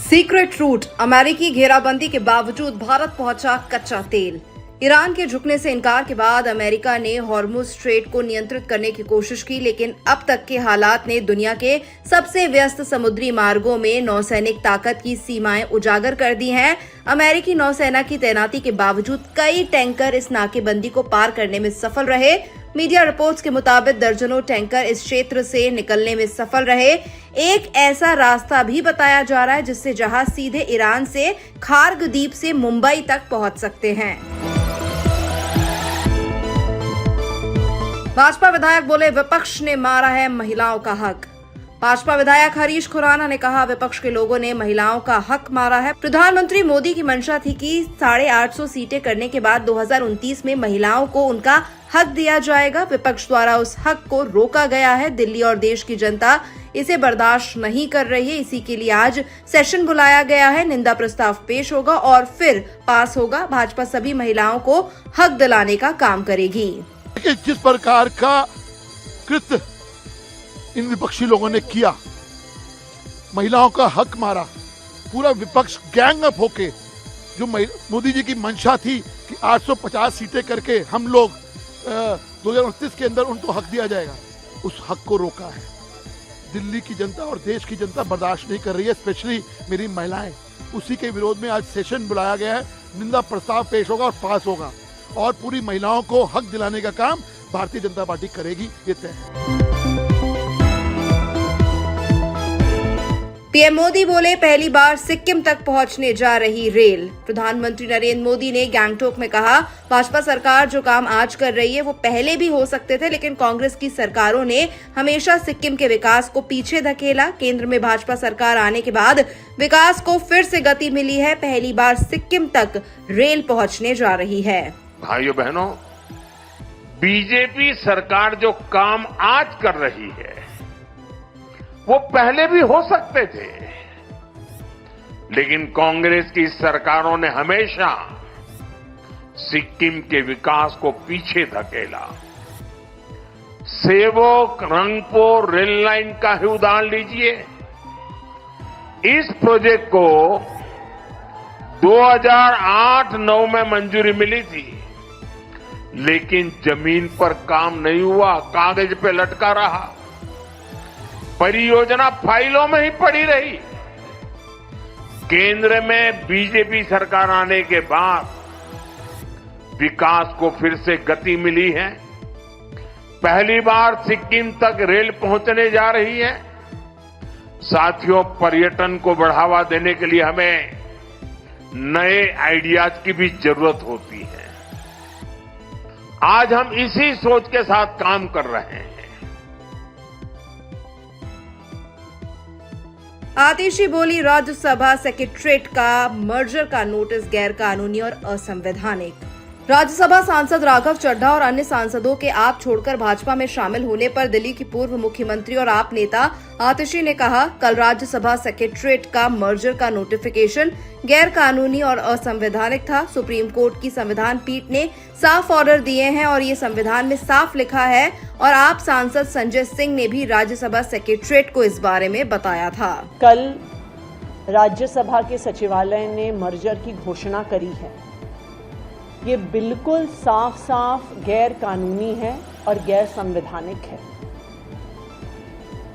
Secret root, अमेरिकी घेराबंदी के बावजूद भारत पहुंचा कच्चा तेल। ईरान के झुकने से इनकार के बाद अमेरिका ने हॉर्मुज स्ट्रेट को नियंत्रित करने की कोशिश की, लेकिन अब तक के हालात ने दुनिया के सबसे व्यस्त समुद्री मार्गों में नौसैनिक ताकत की सीमाएं उजागर कर दी हैं। अमेरिकी नौसेना की तैनाती के बावजूद कई टैंकर इस नाकेबंदी को पार करने में सफल रहे। मीडिया रिपोर्ट्स के मुताबिक दर्जनों टैंकर इस क्षेत्र से निकलने में सफल रहे। एक ऐसा रास्ता भी बताया जा रहा है जिससे जहाज सीधे ईरान से खार्ग द्वीप से मुंबई तक पहुंच सकते हैं। भाजपा विधायक बोले, विपक्ष ने मारा है महिलाओं का हक। भाजपा विधायक हरीश खुराना ने कहा, विपक्ष के लोगों ने महिलाओं का हक मारा है। प्रधानमंत्री मोदी की मंशा थी कि 850 सीटें करने के बाद 2029 में महिलाओं को उनका हक दिया जाएगा। विपक्ष द्वारा उस हक को रोका गया है। दिल्ली और देश की जनता इसे बर्दाश्त नहीं कर रही है। इसी के लिए आज सेशन बुलाया गया है। निंदा प्रस्ताव पेश होगा और फिर पास होगा। भाजपा सभी महिलाओं को हक दिलाने का काम करेगी। जिस प्रकार का कृत्य इन विपक्षी लोगों ने किया, महिलाओं का हक मारा, पूरा विपक्ष गैंग अप होके, जो मोदी जी की मंशा थी कि 850 सीटें करके हम लोग 2029 के अंदर उनको हक दिया जाएगा, उस हक को रोका है। दिल्ली की जनता और देश की जनता बर्दाश्त नहीं कर रही है, स्पेशली मेरी महिलाएं। उसी के विरोध में आज सेशन बुलाया गया है। निंदा प्रस्ताव पेश होगा और पास होगा और पूरी महिलाओं को हक दिलाने का काम भारतीय जनता पार्टी करेगी, ये तय है। पीएम मोदी बोले, पहली बार सिक्किम तक पहुंचने जा रही रेल। प्रधानमंत्री नरेंद्र मोदी ने गैंगटोक में कहा, भाजपा सरकार जो काम आज कर रही है वो पहले भी हो सकते थे, लेकिन कांग्रेस की सरकारों ने हमेशा सिक्किम के विकास को पीछे धकेला। केंद्र में भाजपा सरकार आने के बाद विकास को फिर से गति मिली है। पहली बार सिक्किम तक रेल पहुंचने जा रही है। भाइयों बहनों, बीजेपी सरकार जो काम आज कर रही है वो पहले भी हो सकते थे, लेकिन कांग्रेस की सरकारों ने हमेशा सिक्किम के विकास को पीछे धकेला। सेवक रंगपो रेल लाइन का ही उदाहरण लीजिए। इस प्रोजेक्ट को 2008-9 में मंजूरी मिली थी, लेकिन जमीन पर काम नहीं हुआ, कागज पे लटका रहा, परियोजना फाइलों में ही पड़ी रही। केंद्र में बीजेपी सरकार आने के बाद विकास को फिर से गति मिली है। पहली बार सिक्किम तक रेल पहुंचने जा रही है। साथियों, पर्यटन को बढ़ावा देने के लिए हमें नए आइडियाज की भी जरूरत होती है। आज हम इसी सोच के साथ काम कर रहे हैं। आतिशी बोली, राज्यसभा सेक्रेटरीट का मर्जर का नोटिस गैर कानूनी और असंवैधानिक। राज्यसभा सांसद राघव चड्ढा और अन्य सांसदों के आप छोड़कर भाजपा में शामिल होने पर दिल्ली की पूर्व मुख्यमंत्री और आप नेता आतिशी ने कहा, कल राज्यसभा सेक्रेटरीट का मर्जर का नोटिफिकेशन गैर कानूनी और असंवैधानिक था। सुप्रीम कोर्ट की संविधान पीठ ने साफ ऑर्डर दिए हैं और ये संविधान में साफ लिखा है, और आप सांसद संजय सिंह ने भी राज्यसभा सेक्रेटरीट को इस बारे में बताया था। कल राज्यसभा के सचिवालय ने मर्जर की घोषणा करी है। ये बिल्कुल साफ साफ गैर कानूनी है और गैर संवैधानिक है।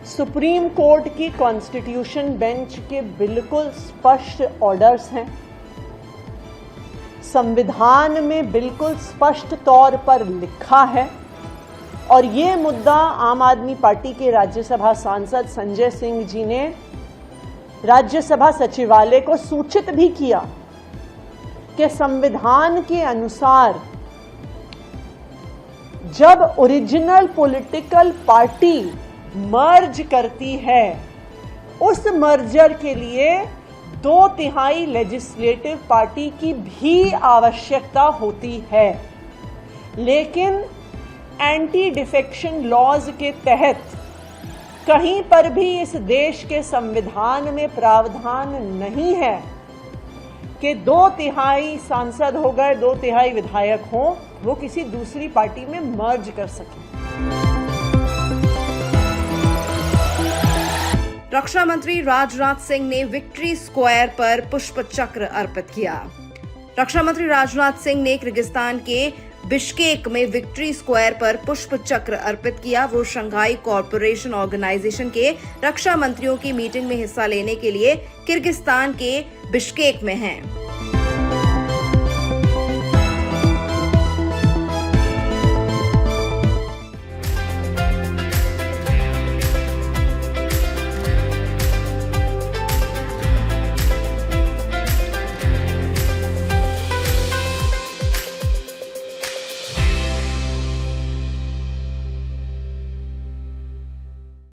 सुप्रीम कोर्ट की कॉन्स्टिट्यूशन बेंच के बिल्कुल स्पष्ट ऑर्डर्स हैं। संविधान में बिल्कुल स्पष्ट तौर पर लिखा है, और ये मुद्दा आम आदमी पार्टी के राज्यसभा सांसद संजय सिंह जी ने राज्यसभा सचिवालय को सूचित भी किया कि संविधान के अनुसार जब ओरिजिनल पॉलिटिकल पार्टी मर्ज करती है, उस मर्जर के लिए 2/3 लेजिस्लेटिव पार्टी की भी आवश्यकता होती है। लेकिन एंटी डिफेक्शन लॉज के तहत कहीं पर भी इस देश के संविधान में प्रावधान नहीं है कि 2/3 सांसद हो गए, 2/3 विधायक हों, वो किसी दूसरी पार्टी में मर्ज कर सकें। रक्षा मंत्री राजनाथ सिंह ने विक्ट्री स्क्वायर पर पुष्प चक्र अर्पित किया। रक्षा मंत्री राजनाथ सिंह ने किर्गिस्तान के बिश्केक में विक्ट्री स्क्वायर पर पुष्प चक्र अर्पित किया। वो शंघाई कॉरपोरेशन ऑर्गेनाइजेशन के रक्षा मंत्रियों की मीटिंग में हिस्सा लेने के लिए किर्गिस्तान के बिश्केक में हैं।